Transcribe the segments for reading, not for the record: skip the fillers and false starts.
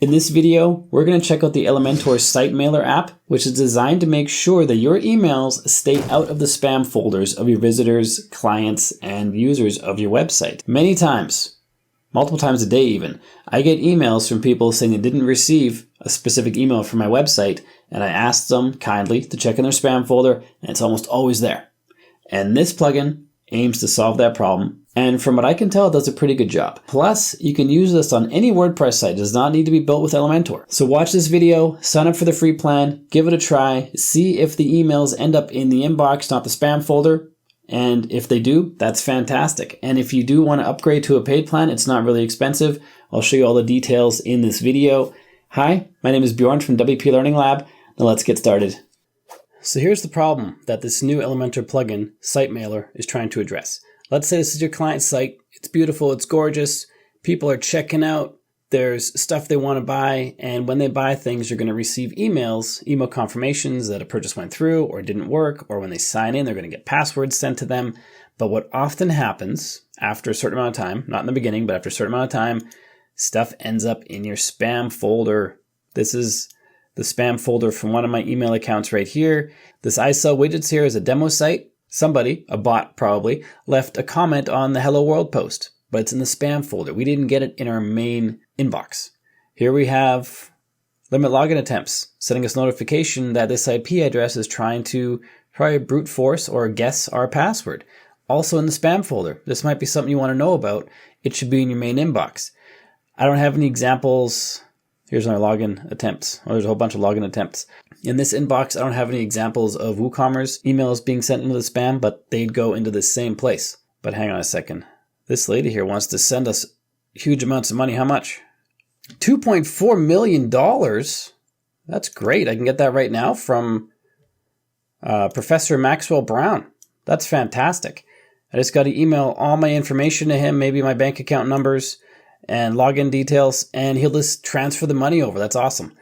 In this video, we're going to check out the Elementor Site Mailer app, which is designed to make sure that your emails stay out of the spam folders of your visitors, clients, and users of your website. Many times, multiple times a day even, I get emails from people saying they didn't receive a specific email from my website, and I asked them kindly to check in their spam folder, and it's almost always there. And this plugin aims to solve that problem, and from what I can tell, it does a pretty good job. Plus, you can use this on any WordPress site. It does not need to be built with Elementor. So watch this video, sign up for the free plan, give it a try, see if the emails end up in the inbox, not the spam folder. And if they do, that's fantastic. And if you do want to upgrade to a paid plan, it's not really expensive. I'll show you all the details in this video. Hi, my name is Bjorn from WPLearningLab. Now let's get started. So here's the problem that this new Elementor plugin, Site Mailer, is trying to address. Let's say this is your client site. It's beautiful, it's gorgeous. People are checking out. There's stuff they want to buy. And when they buy things, you're going to receive email confirmations that a purchase went through or didn't work. Or when they sign in, they're going to get passwords sent to them. But what often happens after a certain amount of time, not in the beginning, but after a certain amount of time, stuff ends up in your spam folder. This is the spam folder from one of my email accounts right here. This I Sell Widgets here is a demo site. Somebody, a bot probably, left a comment on the Hello World post, but it's in the spam folder. We didn't get it in our main inbox. Here we have limit login attempts, sending us notification that this IP address is trying to probably brute force or guess our password. Also in the spam folder. This might be something you want to know about. It should be in your main inbox. I don't have any examples. Here's my login attempts. Oh, there's a whole bunch of login attempts. In this inbox, I don't have any examples of WooCommerce emails being sent into the spam, but they'd go into the same place. But hang on a second. This lady here wants to send us huge amounts of money. How much? $2.4 million. That's great. I can get that right now from Professor Maxwell Brown. That's fantastic. I just got to email all my information to him, maybe my bank account numbers and login details, and he'll just transfer the money over. That's awesome.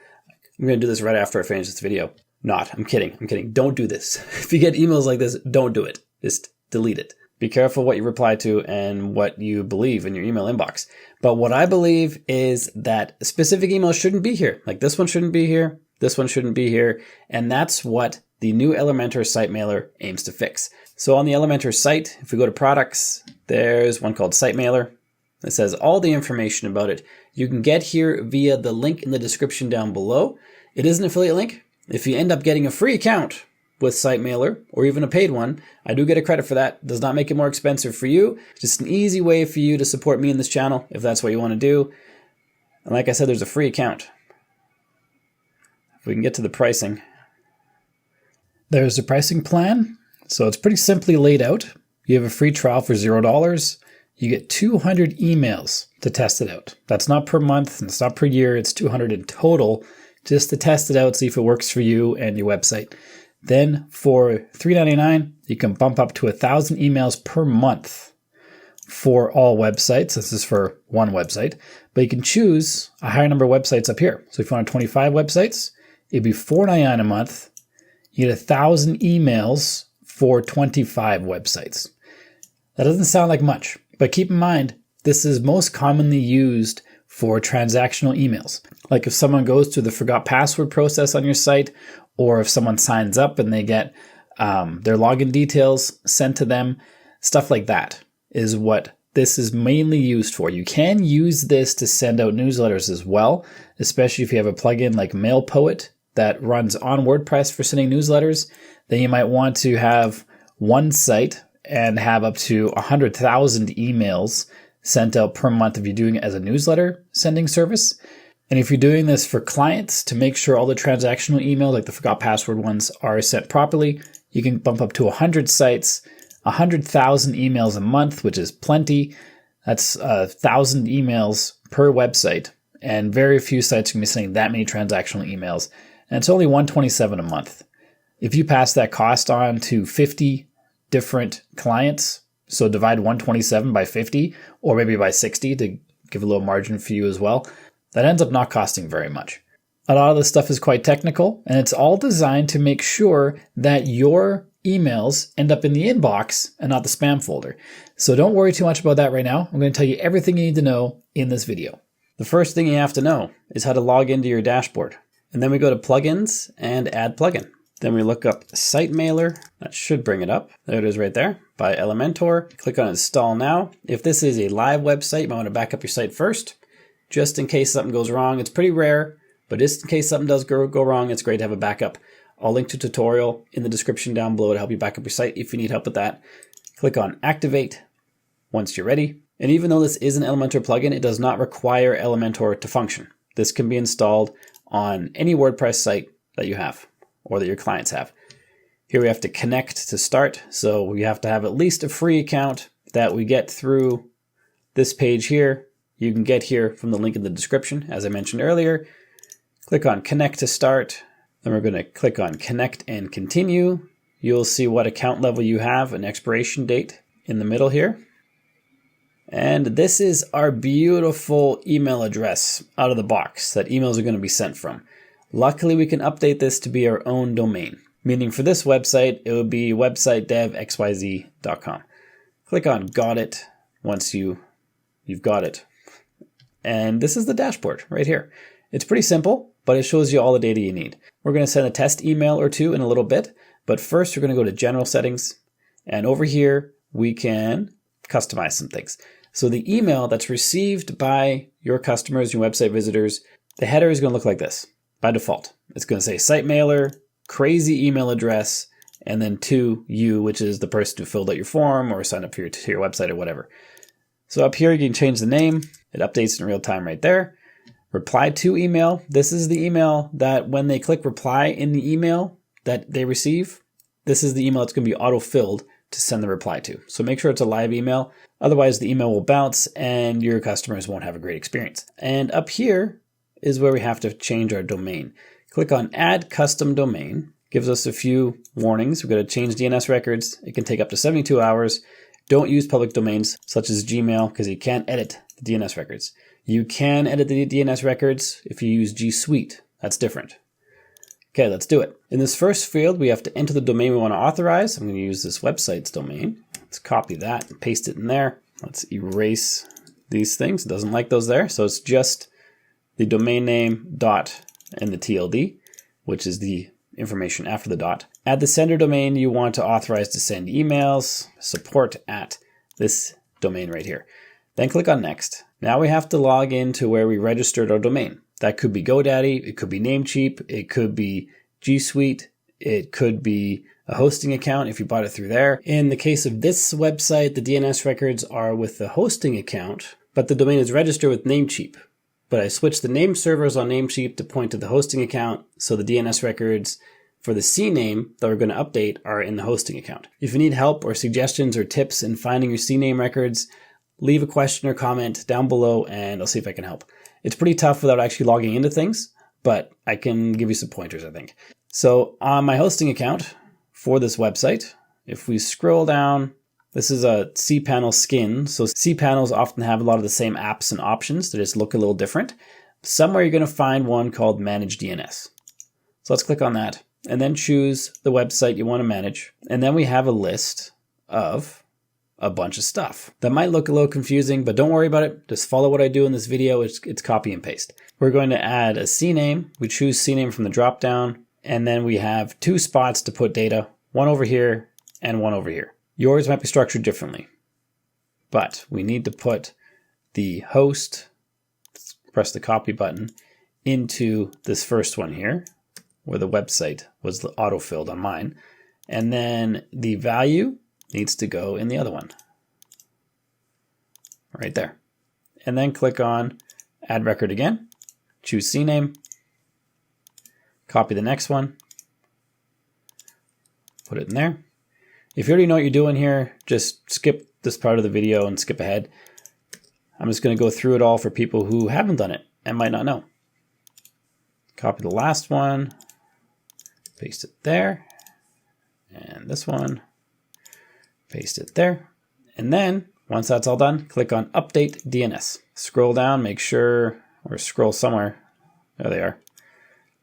I'm going to do this right after I finish this video. I'm kidding. Don't do this. If you get emails like this, don't do it. Just delete it. Be careful what you reply to and what you believe in your email inbox. But what I believe is that specific emails shouldn't be here. Like this one shouldn't be here. This one shouldn't be here. And that's what the new Elementor Site Mailer aims to fix. So on the Elementor site, if we go to products, there's one called Site Mailer. It says all the information about it. You can get here via the link in the description down below. It is an affiliate link. If you end up getting a free account with Site Mailer or even a paid one, I do get a credit for that. It does not make it more expensive for you. Just an easy way for you to support me in this channel if that's what you want to do. And like I said, there's a free account. If we can get to the pricing. There's the pricing plan. So it's pretty simply laid out. You have a free trial for $0. You get 200 emails to test it out. That's not per month, and it's not per year. It's 200 in total just to test it out, see if it works for you and your website. Then for $3.99, you can bump up to 1,000 emails per month for all websites. This is for one website, but you can choose a higher number of websites up here. So if you want 25 websites, it'd be $4.99 a month. You get 1,000 emails for 25 websites. That doesn't sound like much. But keep in mind, this is most commonly used for transactional emails. Like if someone goes through the forgot password process on your site, or if someone signs up and they get their login details sent to them, stuff like that is what this is mainly used for. You can use this to send out newsletters as well, especially if you have a plugin like MailPoet that runs on WordPress for sending newsletters. Then you might want to have one site and have up to 100,000 emails sent out per month if you're doing it as a newsletter sending service. And if you're doing this for clients to make sure all the transactional emails, like the forgot password ones, are sent properly, you can bump up to 100 sites, 100,000 emails a month, which is plenty. That's 1,000 emails per website. And very few sites can be sending that many transactional emails. And it's only $127 a month. If you pass that cost on to 50 different clients, so divide 127 by 50 or maybe by 60 to give a little margin for you as well, that ends up not costing very much. A lot of this stuff is quite technical, and it's all designed to make sure that your emails end up in the inbox and not the spam folder. So don't worry too much about that right now. I'm going to tell you everything you need to know in this video. The first thing you have to know is how to log into your dashboard. And then we go to plugins and add plugin. Then we look up Site Mailer. That should bring it up. There it is right there by Elementor. Click on Install Now. If this is a live website, you might want to back up your site first, just in case something goes wrong. It's pretty rare, but just in case something does go wrong, it's great to have a backup. I'll link to a tutorial in the description down below to help you back up your site if you need help with that. Click on Activate once you're ready. And even though this is an Elementor plugin, it does not require Elementor to function. This can be installed on any WordPress site that you have or that your clients have. Here we have to connect to start. So we have to have at least a free account that we get through this page here. You can get here from the link in the description, as I mentioned earlier. Click on Connect to start. Then we're going to click on Connect and Continue. You'll see what account level you have, an expiration date in the middle here. And this is our beautiful email address out of the box that emails are going to be sent from. Luckily, we can update this to be our own domain, meaning for this website, it would be websitedevxyz.com. Click on Got It once you've got it. And this is the dashboard right here. It's pretty simple, but it shows you all the data you need. We're going to send a test email or two in a little bit, but first we're going to go to General Settings, and over here we can customize some things. So the email that's received by your customers, your website visitors, the header is going to look like this by default. It's going to say site mailer, crazy email address, and then to you, which is the person who filled out your form or signed up to your website or whatever. So up here, you can change the name. It updates in real time right there. Reply to email. This is the email that when they click reply in the email that they receive, this is the email that's going to be auto-filled to send the reply to. So make sure it's a live email. Otherwise, the email will bounce and your customers won't have a great experience. And up here is where we have to change our domain. Click on Add Custom Domain. Gives us a few warnings. We've got to change DNS records. It can take up to 72 hours. Don't use public domains such as Gmail because you can't edit the DNS records. You can edit the DNS records if you use G Suite. That's different. Okay, let's do it. In this first field, we have to enter the domain we want to authorize. I'm going to use this website's domain. Let's copy that and paste it in there. Let's erase these things. It doesn't like those there. So it's just the domain name dot and the TLD, which is the information after the dot. Add the sender domain you want to authorize to send emails, support at this domain right here. Then click on Next. Now we have to log into where we registered our domain. That could be GoDaddy, it could be Namecheap, it could be G Suite, it could be a hosting account if you bought it through there. In the case of this website, the DNS records are with the hosting account, but the domain is registered with Namecheap. But I switched the name servers on Namecheap to point to the hosting account, so the DNS records for the CNAME that we're going to update are in the hosting account. If you need help or suggestions or tips in finding your CNAME records, leave a question or comment down below and I'll see if I can help. It's pretty tough without actually logging into things, but I can give you some pointers, I think. So on my hosting account for this website, if we scroll down, this is a cPanel skin. So cPanels often have a lot of the same apps and options. They just look a little different. Somewhere you're going to find one called Manage DNS. So let's click on that and then choose the website you want to manage. And then we have a list of a bunch of stuff. That might look a little confusing, but don't worry about it. Just follow what I do in this video. It's copy and paste. We're going to add a CNAME. We choose CNAME from the drop down, and then we have two spots to put data, one over here and one over here. Yours might be structured differently, but we need to put the host, press the copy button, into this first one here, where the website was auto-filled on mine. And then the value needs to go in the other one, right there. And then click on Add Record again, choose CNAME, copy the next one, put it in there. If you already know what you're doing here, just skip this part of the video and skip ahead. I'm just going to go through it all for people who haven't done it and might not know. Copy the last one, paste it there, and this one, paste it there. And then once that's all done, click on Update DNS. Scroll down, make sure, or scroll somewhere. There they are.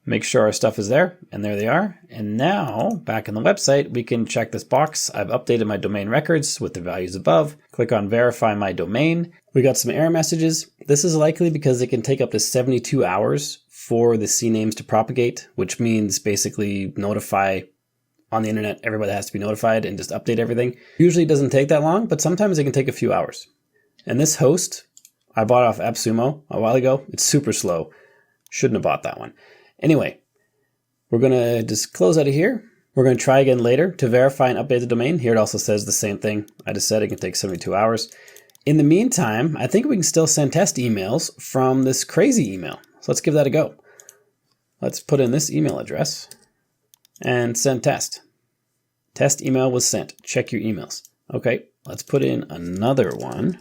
make sure our stuff is there, and there they are. And now, back on the website, we can check this box. I've updated my domain records with the values above. Click on Verify My Domain. We got some error messages. This is likely because it can take up to 72 hours for the CNAMEs to propagate, which means basically notify on the internet, everybody has to be notified and just update everything. Usually it doesn't take that long, but sometimes it can take a few hours. And this host, I bought off AppSumo a while ago. It's super slow. Shouldn't have bought that one. Anyway, we're going to just close out of here. We're going to try again later to verify and update the domain. Here it also says the same thing. I just said it can take 72 hours. In the meantime, I think we can still send test emails from this crazy email. So let's give that a go. Let's put in this email address and send test. Test email was sent. Check your emails. Okay, let's put in another one.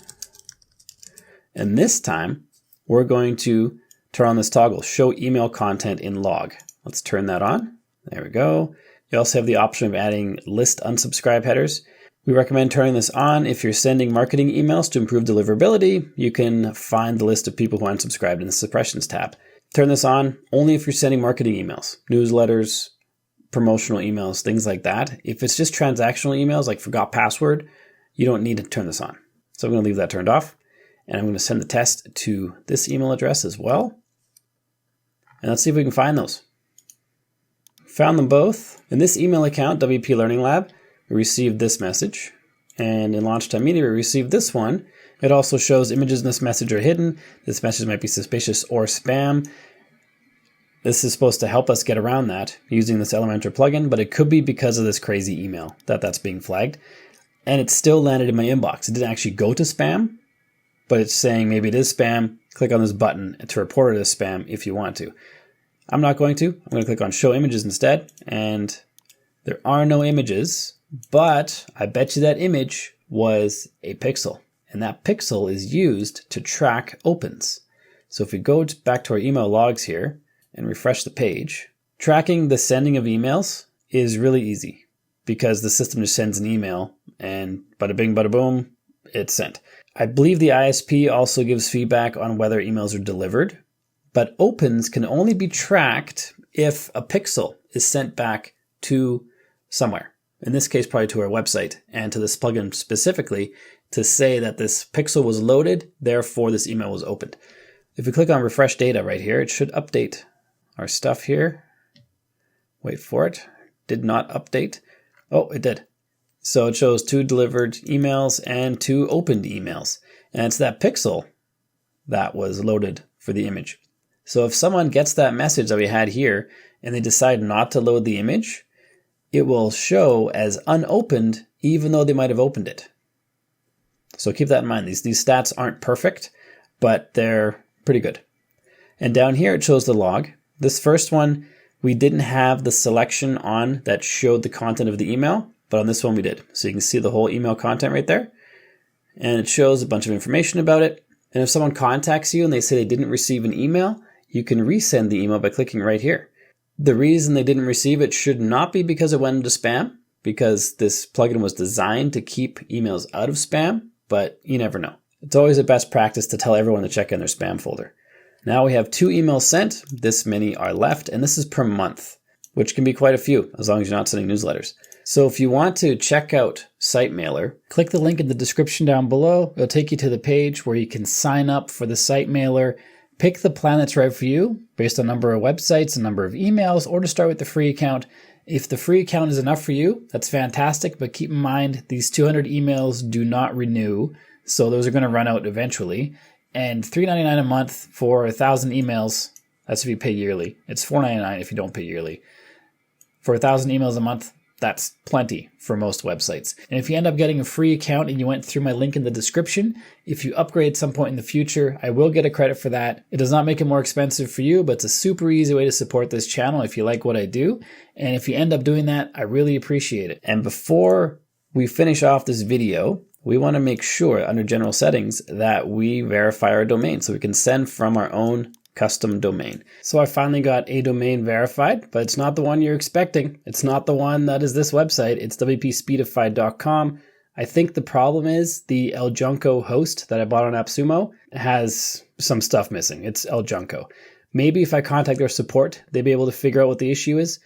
And this time, we're going to turn on this toggle, show email content in log. Let's turn that on. There we go. You also have the option of adding list unsubscribe headers. We recommend turning this on if you're sending marketing emails to improve deliverability. You can find the list of people who unsubscribed in the suppressions tab. Turn this on only if you're sending marketing emails, newsletters, promotional emails, things like that. If it's just transactional emails like forgot password, you don't need to turn this on. So I'm going to leave that turned off. And I'm going to send the test to this email address as well. And let's see if we can find those. Found them both. In this email account, WPLearningLab, we received this message. And in Launchtime Media, we received this one. It also shows images in this message are hidden. This message might be suspicious or spam. This is supposed to help us get around that using this Elementor plugin, but it could be because of this crazy email that's being flagged. And it still landed in my inbox. It didn't actually go to spam, but it's saying maybe it is spam. Click on this button to report it as spam if you want to. I'm not going to. I'm going to click on show images instead. And there are no images, but I bet you that image was a pixel. And that pixel is used to track opens. So if we go back to our email logs here and refresh the page, tracking the sending of emails is really easy because the system just sends an email and bada bing, bada boom, it's sent. I believe the ISP also gives feedback on whether emails are delivered, but opens can only be tracked if a pixel is sent back to somewhere. In this case, probably to our website and to this plugin specifically to say that this pixel was loaded, therefore this email was opened. If we click on refresh data right here, it should update our stuff here. Wait for it. Did not update. Oh, it did. So it shows 2 delivered emails and 2 opened emails. And it's that pixel that was loaded for the image. So if someone gets that message that we had here and they decide not to load the image, it will show as unopened even though they might have opened it. So keep that in mind. These stats aren't perfect, but they're pretty good. And down here it shows the log. This first one, we didn't have the selection on that showed the content of the email. But on this one we did. So you can see the whole email content right there. And it shows a bunch of information about it. And if someone contacts you and they say they didn't receive an email, you can resend the email by clicking right here. The reason they didn't receive it should not be because it went into spam, because this plugin was designed to keep emails out of spam, but you never know. It's always a best practice to tell everyone to check in their spam folder. Now we have 2 emails sent. This many are left, and this is per month, which can be quite a few as long as you're not sending newsletters. So if you want to check out SiteMailer, click the link in the description down below. It'll take you to the page where you can sign up for the SiteMailer. Pick the plan that's right for you based on number of websites and number of emails, or to start with the free account. If the free account is enough for you, that's fantastic, but keep in mind these 200 emails do not renew, so those are going to run out eventually. And $3.99 a month for 1,000 emails, that's if you pay yearly. It's $4.99 if you don't pay yearly. For 1,000 emails a month, that's plenty for most websites. And if you end up getting a free account and you went through my link in the description, if you upgrade at some point in the future, I will get a credit for that. It does not make it more expensive for you, but it's a super easy way to support this channel if you like what I do. And if you end up doing that, I really appreciate it. And before we finish off this video, we want to make sure under general settings that we verify our domain so we can send from our own custom domain. So I finally got a domain verified, but it's not the one you're expecting. It's not the one that is this website. It's wpspeedified.com. I think the problem is the El Junco host that I bought on AppSumo has some stuff missing. It's El Junco. Maybe if I contact their support, they'll be able to figure out what the issue is.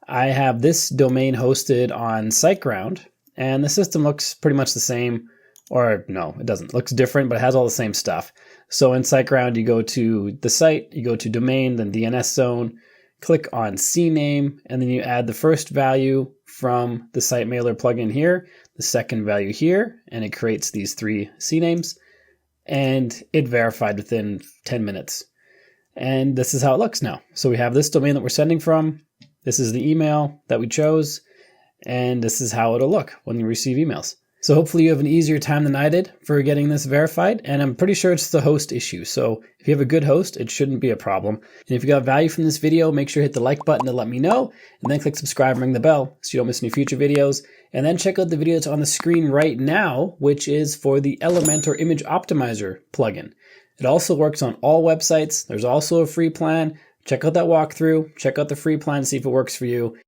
I have this domain hosted on Siteground, and the system looks pretty much the same. Or no, it doesn't. It looks different, but it has all the same stuff. So in Siteground, you go to the site, you go to domain, then DNS zone, click on CNAME, and then you add the first value from the site mailer plugin here, the second value here, and it creates these 3 CNAMEs, and it verified within 10 minutes. And this is how it looks now. So we have this domain that we're sending from, this is the email that we chose, and this is how it'll look when you receive emails. So hopefully you have an easier time than I did for getting this verified, and I'm pretty sure it's the host issue. So if you have a good host, it shouldn't be a problem. And if you got value from this video, make sure to hit the like button to let me know, and then click subscribe and ring the bell so you don't miss any future videos. And then check out the video that's on the screen right now, which is for the Elementor Image Optimizer plugin. It also works on all websites. There's also a free plan. Check out that walkthrough, check out the free plan, see if it works for you.